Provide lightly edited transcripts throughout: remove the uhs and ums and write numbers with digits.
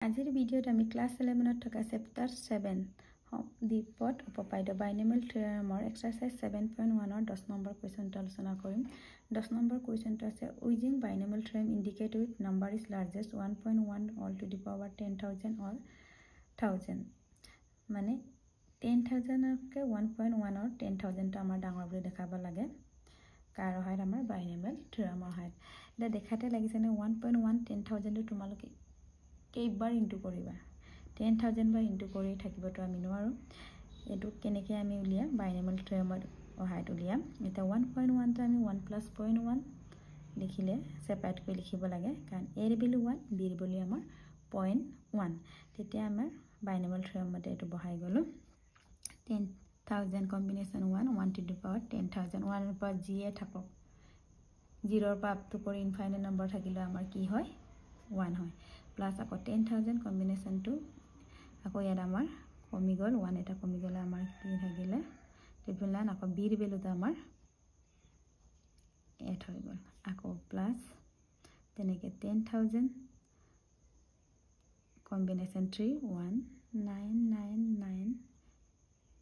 আজিৰ ভিডিঅ'ত আমি ক্লাছ 11ত থকা চেপ্টাৰ 7 দ্বিপদ উপপাদ্য বাইনমিয়েল থিওৰেমৰ এক্সাৰসাইজ 7.1 10 নম্বৰ কুৱেশ্যনটো আলোচনা কৰিম 10 নম্বৰ কুৱেশ্যনটো আছে using binomial theorem indicate with number is largest 1.1 all to the power 10,000 or 1000 মানে 10,000 কে 1.1 or 10,000 টো আমাৰ ডাঙৰ বুলি দেখাব লাগে কাৰ হয় আমাৰ বাইনমিয়েল থিওৰেমৰ হয় এটা দেখাতে লাগিছে নে 1.1 10,000 টো তোমালোকে কেইবাৰ ইনটু কৰিবা 10,000 বাৰ ইনটু কৰি থাকিবটো আমি নোৱাৰো এটো কেনেকৈ আমি উলিয়াম বাইনমিয়েল থিওৰেমৰ সহায়ত উলিয়াম এটা 1.1 টো আমি 1 + 0.1 লিখিলে সেপাৰেট কৰি লিখিব লাগে কাৰণ a ৰ ভ্যালু 1 b ৰ ভ্যালু আমাৰ 0.1 তেতিয়া আমাৰ বাইনমিয়েল থিওৰেমতে এটো বহাই গলো 10,000 কম্বিনেশন 1 1 to the power 10,000 1 ৰ পৰা g এ থাকক 0 ৰ পৰা আপ টু কৰি ইনফাইনাইট নম্বৰ থাকিলে আমাৰ কি হয় 1 হয় প্লাস আকৌ 10,000 কম্বিনেশন 2 আকৌ ইয়াত আমাৰ কমি গল 1 এটা কমি গলে আমাৰ কি থাকিলে ট্ৰিপল লাইন আকৌ b ৰ ভ্যালুটো আমাৰ 8 হৈ গল আকৌ প্লাস তেনেকে 10,000 কম্বিনেশন 3 1999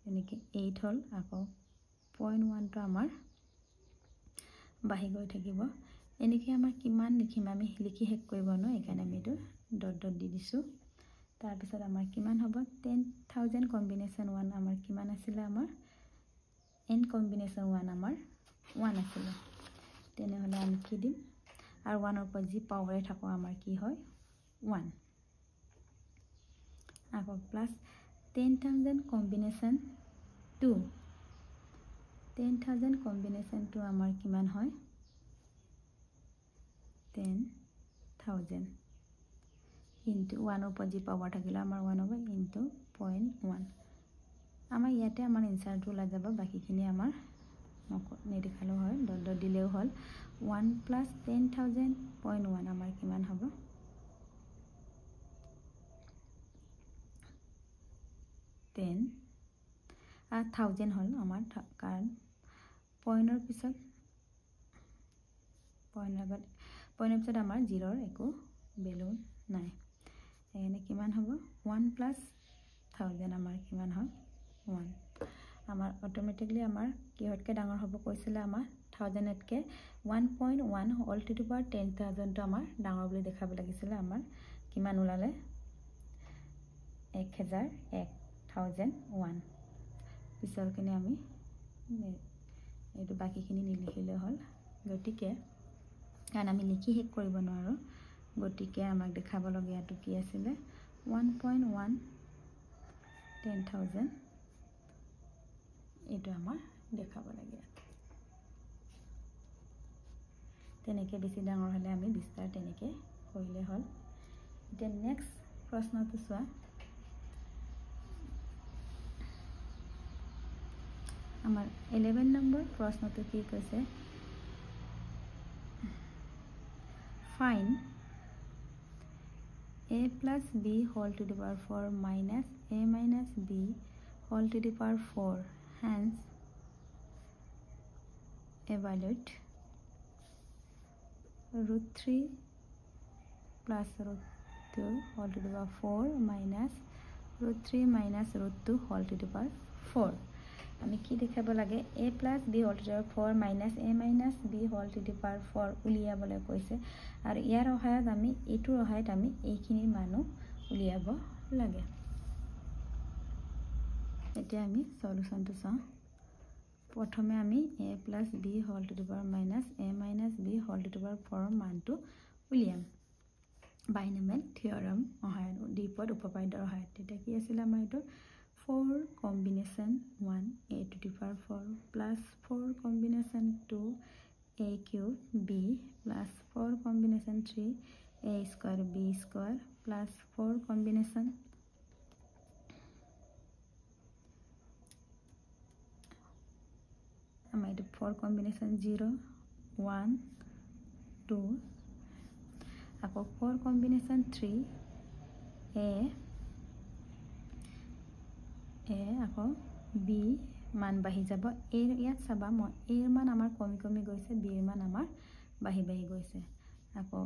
তেনেকে 8 হল আকৌ 0.1 টো আমাৰ বাহি গৈ থাকিব এনেকে আমাৰ কিমান লিখিম আমি লিখি হেক কৰিব ন এখানে আমি এটো ডট ডট দি দিছো তাৰ পিছত আমাৰ কিমান হ'ব 10,000 কম্বিনেশন 1 আমাৰ কিমান আছিল আমাৰ n কম্বিনেশন 1 আমাৰ 1 আছিল তেনে হলে আমি কি দিম আৰু 1 ৰ পৰা যি পাৱাৰে থাকো আমাৰ কি হয় 1 আকৌ প্লাস 10,000 কম্বিনেশন 2 10,000 কম্বিনেশন 2 আমাৰ কিমান হয় 10,000 into 1 ৰ পৰা যি পাৱাৰ থাকিলে আমাৰ 1 হ'ব into 0.1 আমাৰ ইয়াতে আমাৰ আনসাৰটো ওলাই যাব বাকিখিনি আমাৰ নেদেখালো হয় ডট ডট দিলেও হল 1 + 10,000 0.1 আমাৰ কিমান হ'ব 10,000 হল আমাৰ কাৰণ পইণ্টৰ পিছত পইণ্টৰ পিছত আমাৰ 0 ৰ একো ভ্যালু নাই এনে কিমান হ'ব 1 + 1000 আমাৰ কিমান হয় 1 আমাৰ অটোমেটিক্যালি আমাৰ কিহতকে ডাঙৰ হ'ব কৈছিলে আমাৰ 1000 তকে 1.1 all to the power 10,000 টো আমাৰ ডাঙৰ বুলি দেখাব লাগিছিলে আমাৰ কিমান ওলালে 1001 পিছৰখিনি আমি এটো বাকিখিনি নিলিখিলে হল গতিকে কাৰণ আমি লিখি হেক কৰিব নোৱাৰো গতিকে আমাক দেখাব লগিয়াটো কি আছিল 1.1 10,000 এটো আমাৰ দেখাব লাগে তেনেকে বেছি ডাঙৰ হলে আমি বিস্তাৰ তেনেকে কৰিলে হল এতিয়া নেক্সট প্ৰশ্নটো চোৱা আমাৰ 11 নম্বৰ প্ৰশ্নটো কি কৈছে find a plus b whole to the power 4 minus a minus b whole to the power 4 hence evaluate √3 plus √2 whole to the power 4 minus √3 minus √2 whole to the power 4 আমি কি দেখাব লাগে a plus b whole to the power 4 minus a minus b whole to the power 4 উলিয়াবলৈ কৈছে আৰু ইয়াৰ সহায়ত আমি এটোৰ সহায়ত আমি এইখিনি মানো উলিয়াব লাগে এতিয়া আমি সলিউশনটো চাওঁ প্ৰথমে আমি a plus b whole to the power minus a minus b whole to the power 4 মানটো উলিয়াম বাইনমিয়েল থিওৰেম সহায়ত দ্বিপদ উপপাদ্যৰ সহায়ত তেতিয়া কি আছিল আমাৰ এটো 4 combination 1 a to the power 4 plus 4 combination 2 a cube b plus 4 combination 3 a square b square plus 4 combination 4 combination 0 1 2 আকৌ 4 combination 3 a আকৌ b মান বাহি যাব a ইয়াত চাবা মই a ৰ মান আমাৰ কমি কমি গৈছে b ৰ মান আমাৰ বাহি বাহি গৈছে আকৌ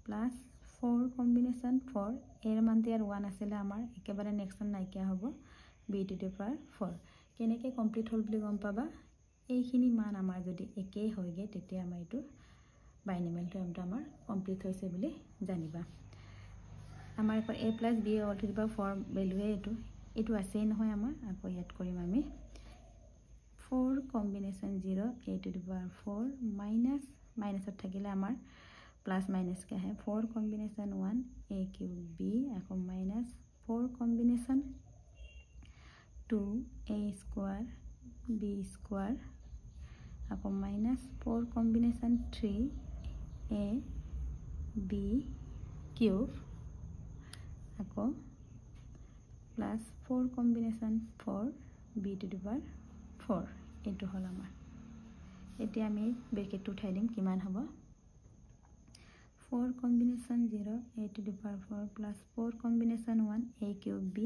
প্লাস 4 কম্বিনেশ্যন 4 এৰ মানটো ইয়াৰ 1 আছিল আমাৰ একেবাৰে নেক্সট নাইকিয়া হ'ব b to the power 4 কেনেকৈ কমপ্লিট হ'ল বুলি গম পাবা এইখিনি মান আমাৰ যদি একেই হয়গে তেতিয়া আমাৰ এটো বাইনোমিয়েল থিওৰেমটো আমাৰ কমপ্লিট হৈছে বুলি জানিবা আমাৰ এখন a + b all to the power 4 ভ্যালুৱে এটো আছে নহয় আমাৰ আকৌ ইয়াত কৰিম আমি 4 combination 0 a to the power 4 মাইনাছত থাকিলে আমাৰ প্লাস মাইনাস কে है 4 কম্বিনেশ্যন 1 a cube b আকৌ minus 4 combination 2 a square b square আকৌ minus 4 combination 3 a b cube আকৌ plus 4 combination 4 b to the power 4 এটো হল আমাৰ এতিয়া আমি ব্ৰেকেটটো উঠাই দিম কিমান হ'ব 4 combination 0 a to the power 4 plus 4 combination 1 a cube b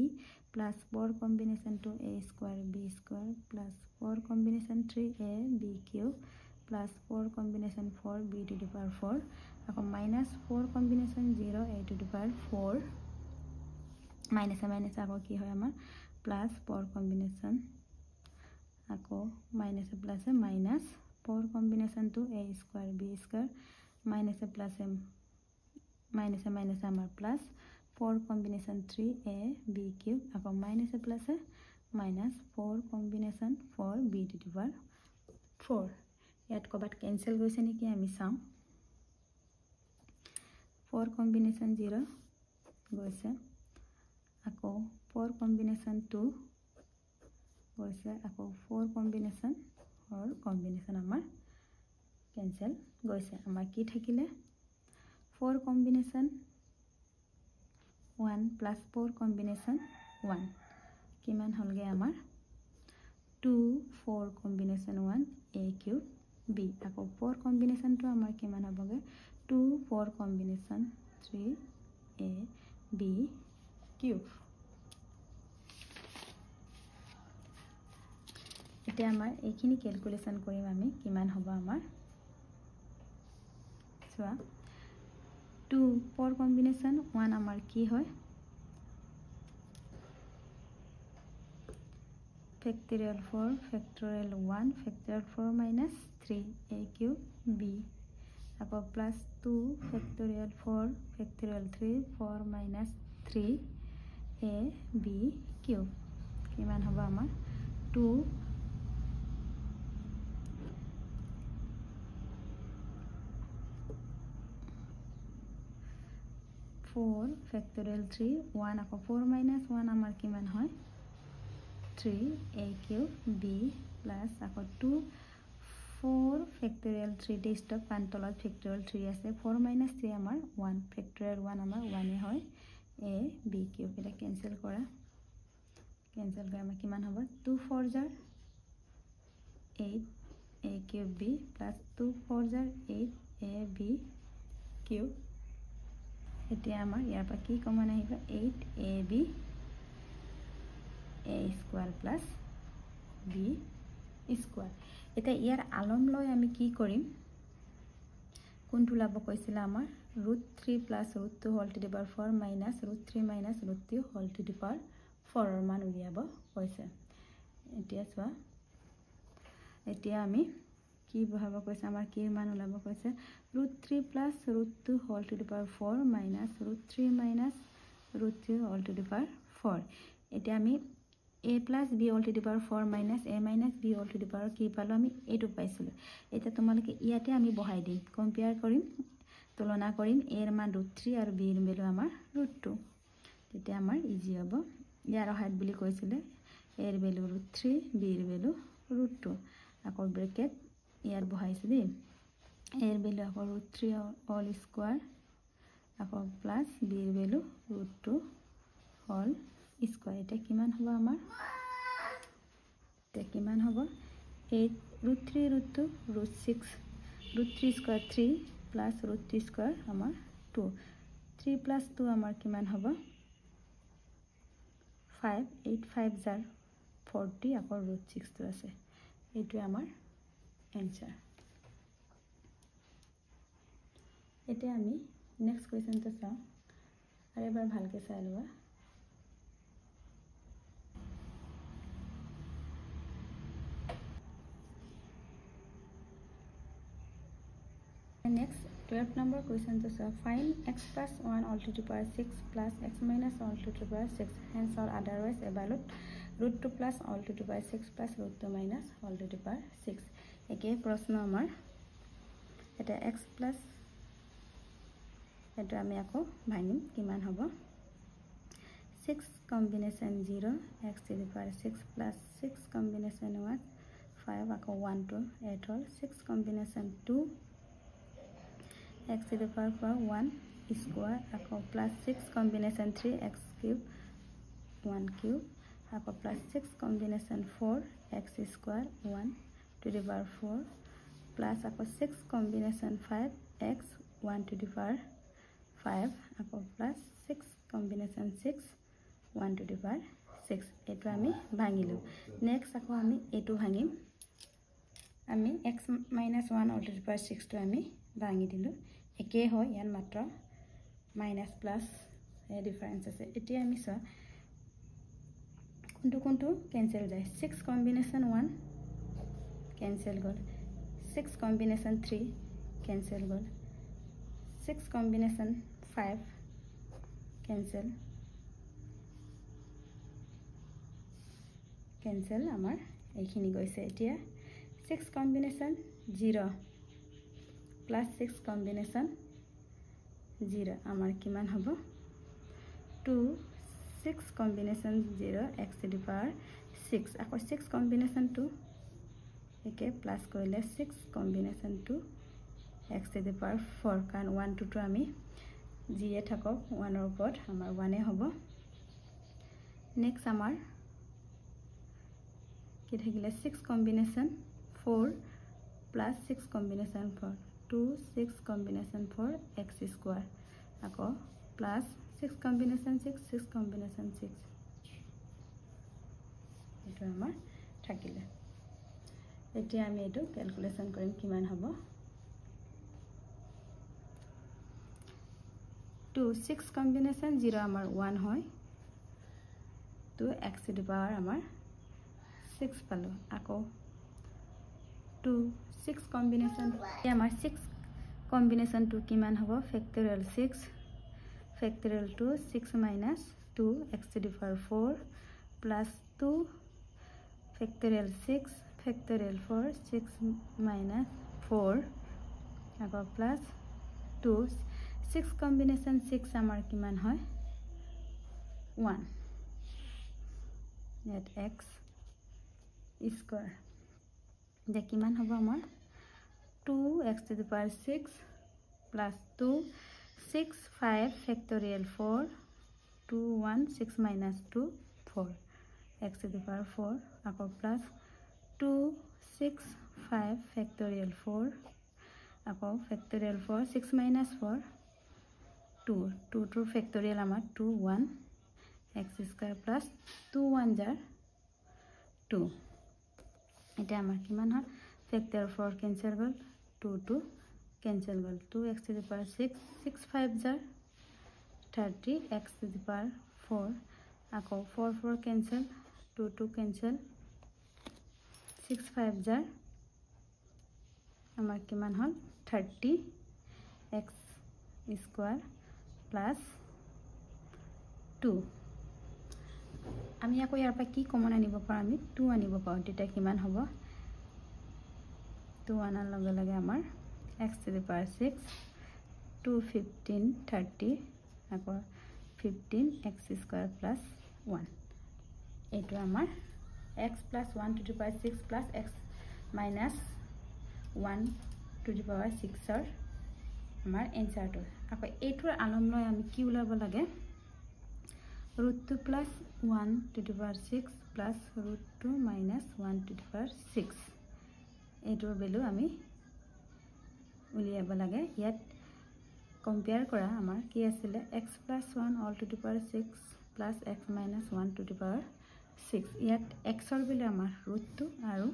plus 4 combination 2 a square b square plus 4 combination 3 a b cube plus 4 combination 4 b to the power 4 আকৌ minus 4 combination 0 a to the power 4 minus আকৌ কি হয় আমাৰ plus 4 combination আকৌ minus plus minus 4 combination 2 a square b square minus plus minus আমাৰ plus 4 combination 3 a b cube আকৌ minus plus minus 4 combination 4 b to the power 4 ইয়াত কবাত cancel গৈছে নেকি আমি চাম 4 combination 0 গৈছে আকৌ 4 combination 2 গৈছে আকৌ 4 combination আমাৰ cancel গৈছে আমাৰ কি থাকিলে 4 combination 1 plus 4 combination 1 কিমান হলগে আমাৰ 2 4 combination 1 a cube b আকৌ 4 combination টো আমাৰ কিমান হ'বগে 2 4 combination 3 a b cube এতিয়া আমাৰ এইখিনি ক্যালকুলেশন কৰিম আমি কিমান হ'ব আমাৰ 2 4 combination 1 আমাৰ কি হয় factorial 4 factorial 1 factorial 4 minus 3 a cube b আকৌ plus 2 factorial 4 factorial 3 4 minus 3 a b cube কিমান হ'ব আমাৰ 2 4 factorial 3 1 আকৌ 4 minus 1 আমাৰ কিমান হয় 3 a cube b plus আকৌ 2 4 factorial 3 de stop pantolot factorial 3 আছে 4 minus 3 আমাৰ 1 factorial 1 আমাৰ 1 হয় a b cube এটা cancel কৰা আমাৰ কিমান হ'ব 2 4 jar 8 a cube b plus 2 4 jar 8 a b cube এতিয়া আমাৰ ইয়াৰ পৰা কি কমন আহিব 8ab a square plus b square এটা ইয়াৰ আলম লৈ আমি কি কৰিম কোনটো লাভ কৈছিল আমাৰ √3 plus √2 whole to the power 4 minus √3 minus √2 whole to the power 4 ৰ মান উলিয়াব কৈছে এতিয়া চোৱা এতিয়া আমি কি বহাব কৈছে আমাৰ কি মান ওলাব কৈছে √3 plus √2 whole to the power 4 minus √3 minus √2 whole to the power 4 এতিয়া আমি a plus b whole to the power 4 minus a minus b whole to the power কি পালো আমি এটো পাইছিলো এটা তোমালকে ইয়াতে আমি বহাই দিম কম্পেয়াৰ কৰিম তুলনা কৰিম a এৰ মান √3 আৰু b এৰ ভ্যালু আমাৰ √2 তেতিয়া আমাৰ ইজি হ'ব ইয়াৰ হাইট বুলি কৈছিলে a এৰ ভ্যালু √3 b এৰ ভ্যালু √2 আকৌ ব্ৰেকেট ইয়াৰ বহাইছে দেই a এর ভ্যালু আকৌ √3 অল স্কয়ার আকৌ প্লাস b এর ভ্যালু √2 অল স্কয়ার এটা কিমান হ'ব আমাৰ তে কিমান হ'ব 8 √3 √2 √6 √3 স্কয়াৰ 3 প্লাস √3 স্কয়াৰ আমাৰ 2 3 plus 2 আমাৰ কিমান হ'ব 5 8 5 jar 40 আকৌ √6 টো আছে এইটো আমাৰ এনসাৰ এটা আমি নেক্সট কুৱেশ্যনটো চাওঁ আৰু এবাৰ ভালকৈ চাই লোৱা Next, 12th number question to solve. Find x plus 1 all to the power 6 plus x minus all to the power 6. Hence or otherwise evaluate root 2 plus all to the power 6 plus root 2 minus all to the power 6. Again, प्रश्न आमार এটা x plus এটা আমি আকৌ ভাঙিম কিমান হ'ব 6 combination 0 x to the power 6 plus 6 combination 1 5 আকৌ 1 to 8 হ'ল 6 combination 2 x to the power 1 square আকৌ plus 6 combination 3 x cube 1 cube আকৌ plus 6 combination 4 x square 1 to the power 4 plus আকৌ 6 combination 5 x 1 to the power 5 আকৌ plus 6 combination 6 1 to the power 6 এটো আমি ভাঙিলো next আকৌ আমি এটো ভাঙিম আমি x minus 1 all to the power 6 টো আমি ভাঙি দিলো একে হয় ইয়াৰ মাত্ৰ মাইনাস প্লাস এ ডিফারেন্স আছে এতিয়া আমি সা কোনটো ক্যান্সেল যায় 6 কম্বিনেশন 1 ক্যান্সেল গল 6 কম্বিনেশন 3 ক্যান্সেল গল 6 কম্বিনেশন 5 ক্যান্সেল আমাৰ এইখিনি গৈছে এতিয়া 6 কম্বিনেশন 0 plus 6 combination 0 আমাৰ কিমান হ'ব 2 6 combination 0 x to the power 6 আকৌ 6 combination 2 একে প্লাস কৰিলে 6 combination 2 x to the power 4 কাৰণ 1 2 টো আমি জিয়ে থাকক 1 ৰ ওপৰত আমাৰ 1 এ হ'ব নেক্সট আমাৰ কি থাকিলে 6 combination 4 plus 6 combination 4 2 6 combination 4 x square আকৌ plus 6 combination 6 6 combination 6 এটো আমাৰ থাকিলে এতিয়া আমি এটো ক্যালকুলেশন কৰিম কিমান হ'ব 2 6 combination 0 আমাৰ 1 হয় 2 x to the power আমাৰ 6 পালো আকৌ 2 6 combination আমাৰ 6 combination 2 কিমান হ'ব factorial 6 factorial 2 6 minus 2 x to the power 4 plus 2 factorial 6 factorial 4 6 minus 4 আকৌ plus 2 6 combination 6 আমাৰ কিমান হয় 1 net x square যে কিমান হ'ব আমাৰ 2 x to the power 6 plus 2 6 5 factorial 4 2 1 6 minus 2 4 x to the power 4 আকৌ plus 2 6 5 factorial 4 আকৌ factorial 4 6 minus 4 2 2 to factorial আমাৰ 2 1 x square plus 2 1 jar 2 এটা আমাৰ কিমান হয় factor 4 cancel goal 2 2 cancel goal 2 x to the power 6 6 5 jar 30 x to the power 4 আকৌ 4 4 cancel 2 2 cancel 6 5 jar আমাৰ কিমান হল 30 x square plus 2 আমি আকৌ ইয়াৰ পৰা কি কমন আনিব পাৰো আমি 2 আনিব পাৰো তেতিয়া কিমান হ'ব 2 আনাৰ লগে লগে আমাৰ x to the power 6 2 15 30 আকৌ 15 x square plus 1 এইটো আমাৰ x plus 1 to the power 6 plus x minus 1 to the power 6 ৰ আমাৰ এনসাৰটো আকৌ এইটোৰ আলম লৈ আমি কি উলাব লাগে root 2 plus 1 to the power 6 plus root 2 minus 1 to the power 6 এইটোৰ ভ্যালু আমি উলিয়াব লাগে ইয়াত কম্পেয়াৰ কৰা আমাৰ কি আছিল x plus 1 all to the power 6 plus x minus 1 to the power 6 ইয়াত x ৰ ভ্যালু আমাৰ root 2 আৰু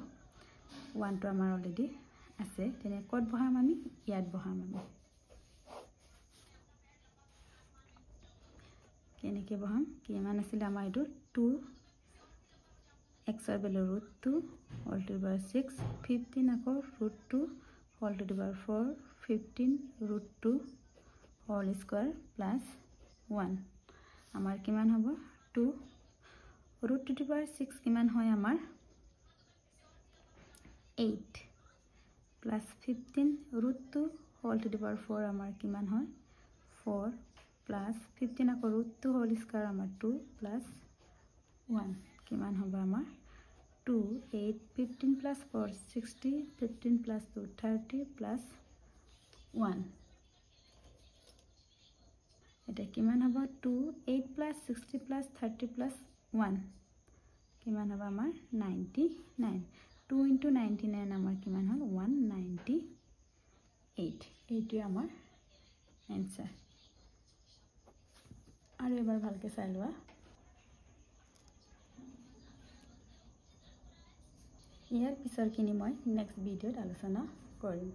1 টো আমাৰ অলৰেডি আছে তেনে কত বহাম আমি ইয়াত বহাম আমি কেনেকৈ বহাম কিমান আছিল আমাৰ এইটো 2 x ৰ value √2 whole to the power 6 15 আকৌ √2 whole to the power 4 15 √2 whole square plus 1 আমাৰ কিমান হ'ব 2 √2 টু দি পাৱাৰ 6 কিমান হয় আমাৰ 8 plus 15 √2 whole to the power 4 amar kiman hoy 4 plus 15 ako √2 whole square amar 2 plus 1 kiman hoba amar 2 8 15 plus 4 60 15 plus 2 30 plus 1 eta kiman hoba 2 8 plus 60 plus 30 plus 1 kiman hoba amar 99 2 into 99 amar kiman hol 198 এইটো আমাৰ answer আৰু এবাৰ ভালকে চাই লোৱা ইয়াৰ পিছৰখিনি মই next ভিডিঅ'ত আলোচনা কৰিম